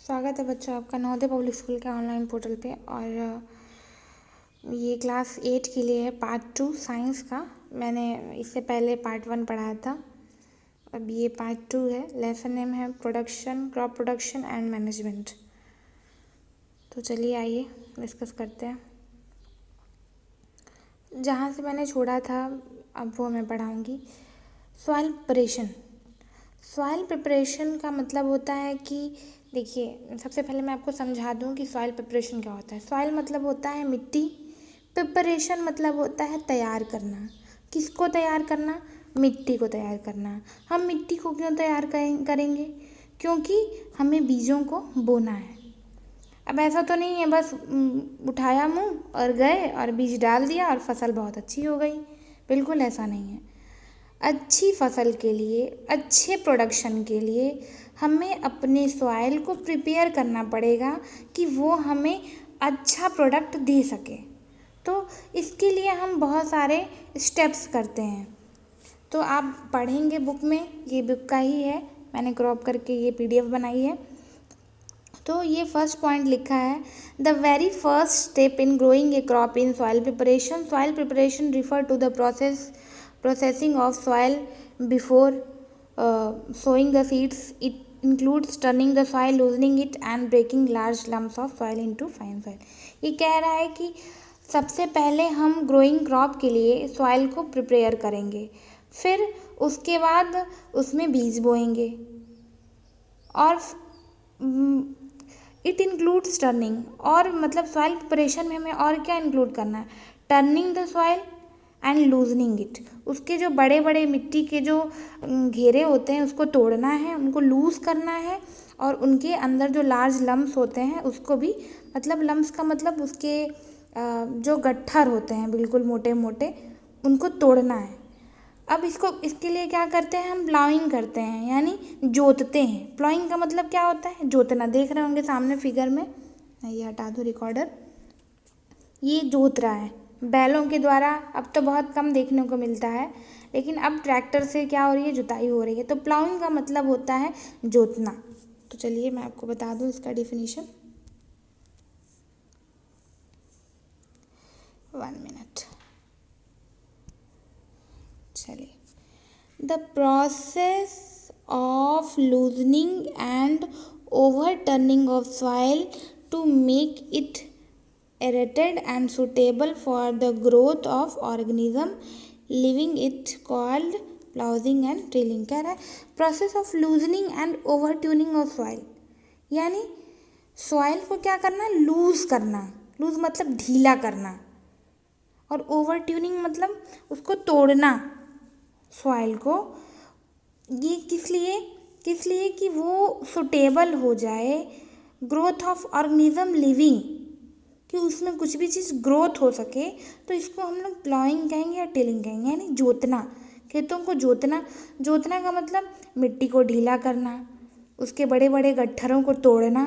स्वागत है बच्चों आपका नवोदय पब्लिक स्कूल के ऑनलाइन पोर्टल पे। और ये क्लास 8 के लिए है पार्ट 2 साइंस का। मैंने इससे पहले पार्ट 1 पढ़ाया था, अब ये पार्ट 2 है। लेसन नेम है production, crop production and management. तो चलिए आइए डिस्कस करते हैं। जहाँ से मैंने छोड़ा था अब वो मैं पढ़ाऊँगी। Soil preparation. सॉइल प्रिपरेशन का मतलब होता है कि देखिए, सबसे पहले मैं आपको समझा दूं कि सॉइल प्रिपरेशन क्या होता है। सॉइल मतलब होता है मिट्टी, प्रिपरेशन मतलब होता है तैयार करना। किसको तैयार करना? मिट्टी को तैयार करना। हम मिट्टी को क्यों तैयार करेंगे? क्योंकि हमें बीजों को बोना है। अब ऐसा तो नहीं है बस उठाया मुँह और गए और बीज डाल दिया और फसल बहुत अच्छी हो गई। बिल्कुल ऐसा नहीं है। अच्छी फसल के लिए, अच्छे प्रोडक्शन के लिए हमें अपने सॉइल को प्रिपेयर करना पड़ेगा कि वो हमें अच्छा प्रोडक्ट दे सके। तो इसके लिए हम बहुत सारे स्टेप्स करते हैं। तो आप पढ़ेंगे बुक में, ये बुक का ही है, मैंने क्रॉप करके ये पीडीएफ बनाई है। तो ये फर्स्ट पॉइंट लिखा है, the very first step in growing a crop in soil preparation. Soil preparation refer to the processing of soil before sowing the seeds. It includes turning the soil, loosening it and breaking large lumps of soil into fine soil. ये कह रहा है कि सबसे पहले हम growing crop के लिए सॉइल को प्रिपेयर करेंगे, फिर उसके बाद उसमें बीज बोएंगे। और इट इंक्लूड्स टर्निंग, और मतलब सॉइल प्रिपरेशन में हमें और क्या इंक्लूड करना है? Turning the soil and loosening it. उसके जो बड़े बड़े मिट्टी के जो घेरे होते हैं उसको तोड़ना है, उनको लूज़ करना है, और उनके अंदर जो लार्ज लम्स होते हैं उसको भी, मतलब लम्स का मतलब उसके जो गट्ठर होते हैं बिल्कुल मोटे मोटे, उनको तोड़ना है। अब इसके लिए क्या करते हैं? हम प्लाउइंग करते हैं, यानी जोतते हैं। प्लाउइंग का मतलब क्या होता है? जोतना। देख रहे होंगे सामने फिगर में, ये हटा दो रिकॉर्डर, ये जोत रहा है बैलों के द्वारा। अब तो बहुत कम देखने को मिलता है, लेकिन अब ट्रैक्टर से क्या हो रही है? जुताई हो रही है। तो प्लाउइंग का मतलब होता है जोतना। तो चलिए मैं आपको बता दूं इसका डेफिनेशन। 1 मिनट। चलिए, the process of loosening and overturning of soil to make it aerated and suitable for the growth of organism living it called ploughing and tilling। कह रहा है process of loosening and over tuning of soil, यानी soil को क्या करना? Loose करना। Loose मतलब ढीला करना, और ओवर ट्यूनिंग मतलब उसको तोड़ना सॉइल को। ये किस लिए कि वो सुटेबल हो जाए, ग्रोथ ऑफ ऑर्गेनिज्म लिविंग, कि उसमें कुछ भी चीज़ ग्रोथ हो सके। तो इसको हम लोग प्लॉइंग कहेंगे या टिलिंग कहेंगे, यानी जोतना। खेतों को जोतना। जोतना का मतलब मिट्टी को ढीला करना, उसके बड़े बड़े गट्ठरों को तोड़ना।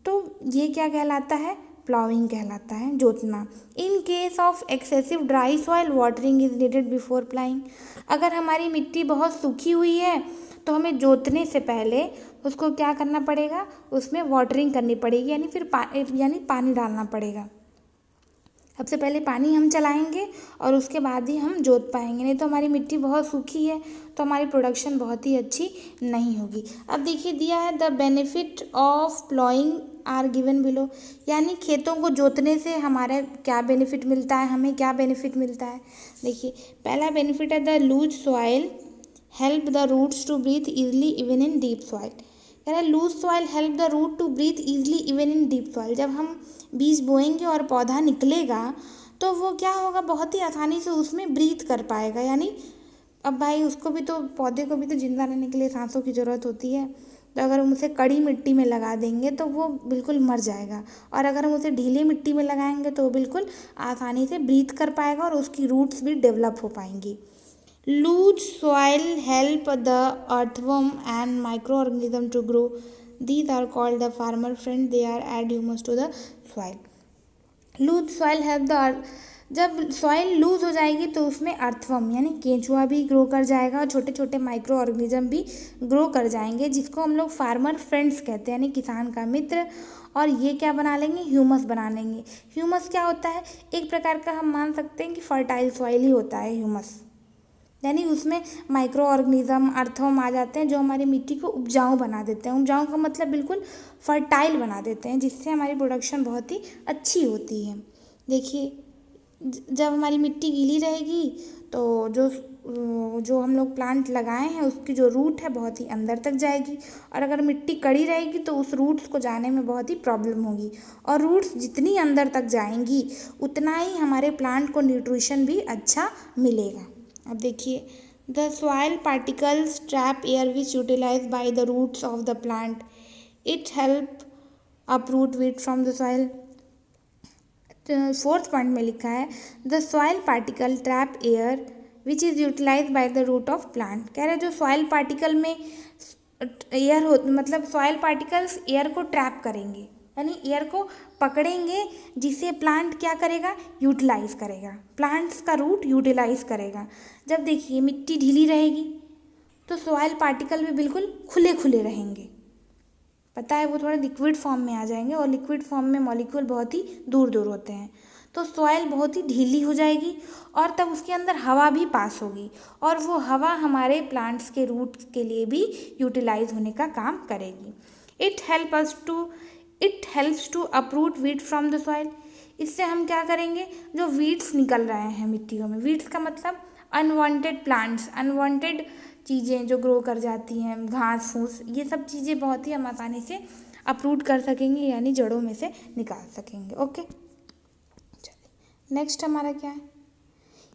तो ये क्या कहलाता है? प्लॉइंग कहलाता है, जोतना। In case of excessive dry soil watering is needed before प्लाइंग। अगर हमारी मिट्टी बहुत सूखी हुई है तो हमें जोतने से पहले उसको क्या करना पड़ेगा? उसमें वाटरिंग करनी पड़ेगी, यानी फिर पानी डालना पड़ेगा। सबसे पहले पानी हम चलाएंगे और उसके बाद ही हम जोत पाएंगे, नहीं तो हमारी मिट्टी बहुत सूखी है तो हमारी प्रोडक्शन बहुत ही अच्छी नहीं होगी। अब देखिए दिया है, the benefit of ploughing are given below, यानी खेतों को जोतने से हमारे क्या बेनिफिट मिलता है, हमें क्या बेनिफिट मिलता है। देखिए, पहला बेनिफिट है the loose soil help the roots to breathe easily even in deep soil. कह रहा है loose soil help the root to breathe easily even in deep soil. जब हम बीज बोएंगे और पौधा निकलेगा तो वो क्या होगा? बहुत ही आसानी से उसमें ब्रीथ कर पाएगा। यानी अब भाई उसको भी तो, पौधे को भी तो जिंदा रहने के लिए सांसों की ज़रूरत होती है। तो अगर हम उसे कड़ी मिट्टी में लगा देंगे तो वो बिल्कुल मर जाएगा, और अगर हम उसे ढीली मिट्टी में लगाएंगे तो वो बिल्कुल आसानी से ब्रीथ कर पाएगा और उसकी रूट्स भी डेवलप हो पाएंगी। Loose soil help the earthworm and microorganism to grow. These are called the farmer friend. They are add humus to the soil. Loose soil help the जब सॉइल लूज हो जाएगी तो उसमें अर्थवर्म यानी केंचुआ भी ग्रो कर जाएगा और छोटे छोटे माइक्रो ऑर्गेनिज्म भी ग्रो कर जाएंगे, जिसको हम लोग फार्मर फ्रेंड्स कहते हैं, यानी किसान का मित्र। और ये क्या बना लेंगे, ह्यूमस बना लेंगे। ह्यूमस क्या होता है, एक प्रकार का हम मान सकते हैं कि फर्टाइल सॉइल ही होता है ह्यूमस, यानी उसमें माइक्रो ऑर्गेनिज्म अर्थवर्म आ जाते हैं जो हमारी मिट्टी को उपजाऊ बना देते हैं। उपजाऊ का मतलब बिल्कुल फर्टाइल बना देते हैं, जिससे हमारी प्रोडक्शन बहुत ही अच्छी होती है। देखिए जब हमारी मिट्टी गीली रहेगी तो जो हम लोग प्लांट लगाए हैं उसकी जो रूट है बहुत ही अंदर तक जाएगी, और अगर मिट्टी कड़ी रहेगी तो उस रूट्स को जाने में बहुत ही प्रॉब्लम होगी, और रूट्स जितनी अंदर तक जाएंगी उतना ही हमारे प्लांट को न्यूट्रिशन भी अच्छा मिलेगा। अब देखिए, the soil particles trap air which utilise by the roots of the plant, it help uproot weed from the soil. 4th point में लिखा है the soil particle trap air which is utilise by the root of plant. कह रहे हैं जो soil particle में air हो, मतलब सॉइल पार्टिकल्स एयर को ट्रैप करेंगे, यानी एयर को पकड़ेंगे, जिसे प्लांट क्या करेगा, यूटिलाइज करेगा, प्लांट्स का रूट यूटिलाइज करेगा। जब देखिए मिट्टी ढीली रहेगी तो सॉइल पार्टिकल भी बिल्कुल खुले खुले रहेंगे, पता है वो थोड़ा लिक्विड फॉर्म में आ जाएंगे, और लिक्विड फॉर्म में मॉलिक्यूल बहुत ही दूर दूर होते हैं, तो सॉइल बहुत ही ढीली हो जाएगी और तब उसके अंदर हवा भी पास होगी, और वो हवा हमारे प्लांट्स के रूट्स के लिए भी यूटिलाइज होने का काम करेगी। It helps to uproot weed from the soil. इससे हम क्या करेंगे, जो वीड्स निकल रहे हैं मिट्टियों में, वीड्स का मतलब अनवांटेड प्लांट्स, अनवांटेड चीज़ें जो ग्रो कर जाती हैं, घास फूस, ये सब चीज़ें बहुत ही हम आसानी से अपरूट कर सकेंगे, यानी जड़ों में से निकाल सकेंगे। ओके, चलिए नेक्स्ट हमारा क्या है,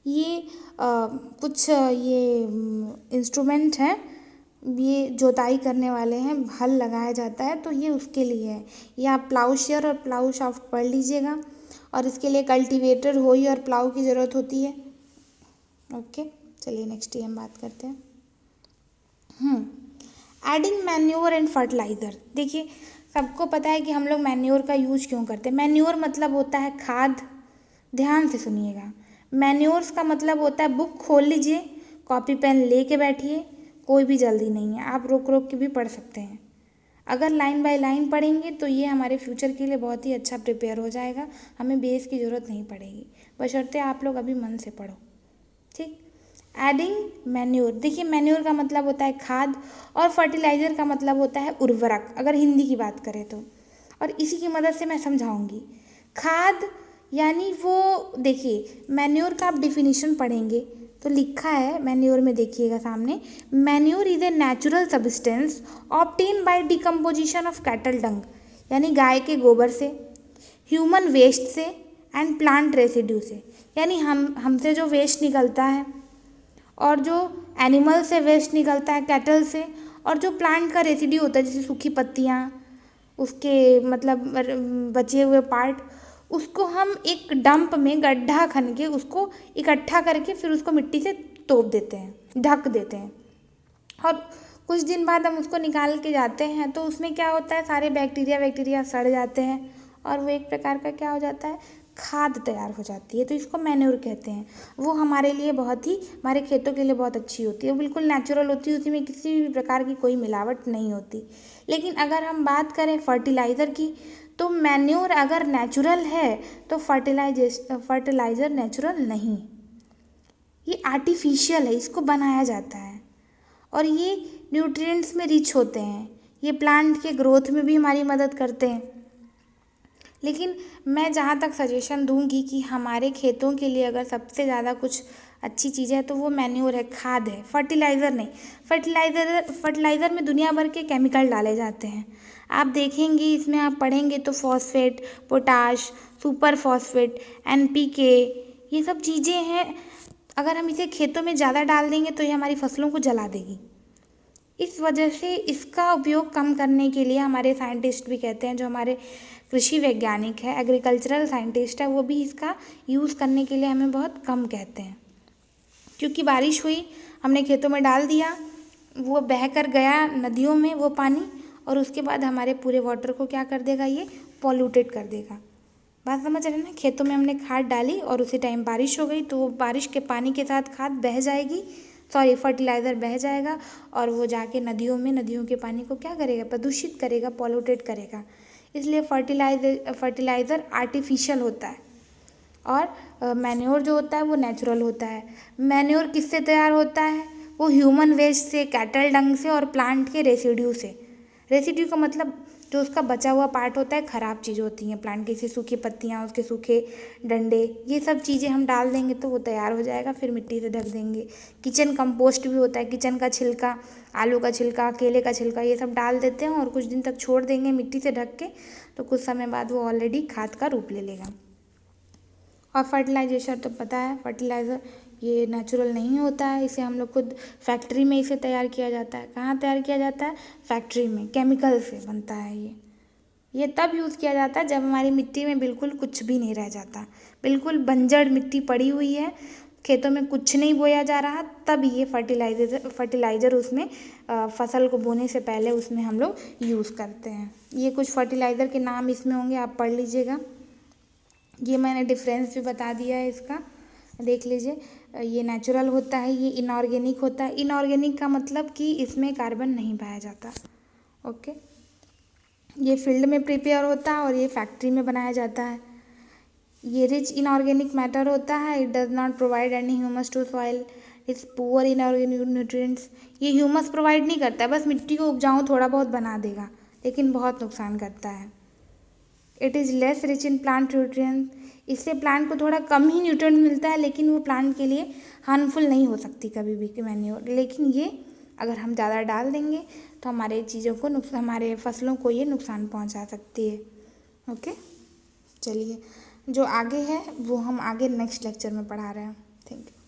ये कुछ ये इंस्ट्रूमेंट हैं, ये जोताई करने वाले हैं, हल लगाया जाता है तो ये उसके लिए है। ये आप प्लाउशेयर और प्लाउ शाफ्ट पढ़ लीजिएगा, और इसके लिए कल्टीवेटर, होई और प्लाऊ की ज़रूरत होती है। ओके, चलिए नेक्स्ट ही हम बात करते हैं। Adding manure and fertiliser. देखिए सबको पता है कि हम लोग मैन्योर का यूज क्यों करते हैं। मैन्योर मतलब होता है खाद, ध्यान से सुनिएगा। मैन्योर्स का मतलब होता है, बुक खोल लीजिए, कॉपी पेन लेके बैठिए, कोई भी जल्दी नहीं है, आप रोक रोक के भी पढ़ सकते हैं। अगर लाइन बाय लाइन पढ़ेंगे तो ये हमारे फ्यूचर के लिए बहुत ही अच्छा प्रिपेयर हो जाएगा, हमें बेस की ज़रूरत नहीं पड़ेगी, बशर्ते आप लोग अभी मन से पढ़ो, ठीक। एडिंग मैन्योर, देखिए मैन्योर का मतलब होता है खाद, और फर्टिलाइज़र का मतलब होता है उर्वरक, अगर हिंदी की बात करें तो, और इसी की मदद से मैं समझाऊंगी। खाद यानी वो, देखिए मैन्योर का आप डिफिनीशन पढ़ेंगे तो लिखा है मैन्योर में, देखिएगा सामने, manure is a natural substance obtain by decomposition of cattle डंग, यानी गाय के गोबर से, ह्यूमन वेस्ट से, एंड प्लांट रेसिड्यू से, यानी हमसे जो वेस्ट निकलता है, और जो एनिमल से वेस्ट निकलता है कैटल से, और जो प्लांट का रेसिड्यू होता है जैसे सूखी पत्तियाँ, उसके मतलब बचे हुए पार्ट, उसको हम एक डंप में गड्ढा खन के उसको इकट्ठा करके फिर उसको मिट्टी से तोप देते हैं, ढक देते हैं, और कुछ दिन बाद हम उसको निकाल के जाते हैं तो उसमें क्या होता है, सारे बैक्टीरिया सड़ जाते हैं, और वो एक प्रकार का क्या हो जाता है, खाद तैयार हो जाती है, तो इसको मैन्योर कहते हैं। वो हमारे लिए बहुत ही, हमारे खेतों के लिए बहुत अच्छी होती है, वो बिल्कुल नेचुरल होती है, उसमें किसी भी प्रकार की कोई मिलावट नहीं होती। लेकिन अगर हम बात करें फर्टिलाइज़र की, तो मैन्योर अगर नेचुरल है तो फर्टिलाइज़र नेचुरल नहीं, ये आर्टिफिशियल है, इसको बनाया जाता है, और ये न्यूट्रिएंट्स में रिच होते हैं, ये प्लांट के ग्रोथ में भी हमारी मदद करते हैं। लेकिन मैं जहाँ तक सजेशन दूंगी कि हमारे खेतों के लिए अगर सबसे ज़्यादा कुछ अच्छी चीज़ है तो वो मैन्योर है, खाद है, फर्टिलाइज़र नहीं। फर्टिलाइज़र में दुनिया भर के केमिकल डाले जाते हैं, आप देखेंगे इसमें, आप पढ़ेंगे तो phosphate, potash, super phosphate, NPK, ये सब चीज़ें हैं। अगर हम इसे खेतों में ज़्यादा डाल देंगे तो ये हमारी फसलों को जला देगी। इस वजह से इसका उपयोग कम करने के लिए हमारे साइंटिस्ट भी कहते हैं, जो हमारे कृषि वैज्ञानिक है, एग्रीकल्चरल साइंटिस्ट है, वो भी इसका यूज़ करने के लिए हमें बहुत कम कहते हैं। क्योंकि बारिश हुई, हमने खेतों में डाल दिया, वो बह कर गया नदियों में वो पानी, और उसके बाद हमारे पूरे वाटर को क्या कर देगा, ये पॉल्यूटेड कर देगा। बात समझ रहे हैं ना। खेतों में हमने खाद डाली और उसी टाइम बारिश हो गई, तो वो बारिश के पानी के साथ खाद बह जाएगी, सॉरी फर्टिलाइज़र बह जाएगा, और वो जाके नदियों में, नदियों के पानी को क्या करेगा, प्रदूषित करेगा, पॉल्यूटेड करेगा। इसलिए फर्टिलाइज़र आर्टिफिशियल होता है और मैन्योर जो होता है वो नेचुरल होता है। मैन्योर किससे तैयार होता है, वो ह्यूमन वेस्ट से, कैटल डंग से और प्लांट के रेसिड्यू से। रेसिड्यू का मतलब जो उसका बचा हुआ पार्ट होता है, ख़राब चीज़ होती हैं प्लांट की, जैसे सूखी पत्तियाँ, उसके सूखे डंडे, ये सब चीज़ें हम डाल देंगे तो वो तैयार हो जाएगा, फिर मिट्टी से ढक देंगे। किचन कंपोस्ट भी होता है, किचन का छिलका, आलू का छिलका, केले का छिलका, ये सब डाल देते हैं और कुछ दिन तक छोड़ देंगे मिट्टी से ढक के, तो कुछ समय बाद वो ऑलरेडी खाद का रूप ले लेगा। और फर्टिलाइजेशन तो पता है, फर्टिलाइज़र ये नेचुरल नहीं होता है, इसे हम लोग खुद फैक्ट्री में इसे तैयार किया जाता है। कहाँ तैयार किया जाता है, फैक्ट्री में, केमिकल से बनता है ये तब यूज़ किया जाता है जब हमारी मिट्टी में बिल्कुल कुछ भी नहीं रह जाता, बिल्कुल बंजर मिट्टी पड़ी हुई है, खेतों में कुछ नहीं बोया जा रहा, तब ये फर्टिलाइज़र उसमें फसल को बोने से पहले उसमें हम लोग यूज़ करते हैं। ये कुछ फर्टिलाइज़र के नाम इसमें होंगे, आप पढ़ लीजिएगा। ये मैंने डिफरेंस भी बता दिया है इसका, देख लीजिए। ये नेचुरल होता है, ये इनऑर्गेनिक होता है। इनऑर्गेनिक का मतलब कि इसमें कार्बन नहीं पाया जाता। ओके, ये फील्ड में प्रिपेयर होता है और ये फैक्ट्री में बनाया जाता है। ये रिच इनऑर्गेनिक मैटर होता है, it does not provide any humus to soil, it's poor inorganic nutrients. ये ह्यूमस प्रोवाइड नहीं करता है, बस मिट्टी को उपजाऊ थोड़ा बहुत बना देगा, लेकिन बहुत नुकसान करता है। It is less rich in plant nutrients, इससे प्लांट को थोड़ा कम ही न्यूट्रिएंट मिलता है, लेकिन वो प्लांट के लिए हार्मफुल नहीं हो सकती कभी भी कि मैन्योर। लेकिन ये अगर हम ज़्यादा डाल देंगे तो हमारे चीज़ों को हमारे फसलों को ये नुकसान पहुंचा सकती है। ओके, चलिए जो आगे है वो हम आगे नेक्स्ट लेक्चर में पढ़ा रहे हैं। Thank you.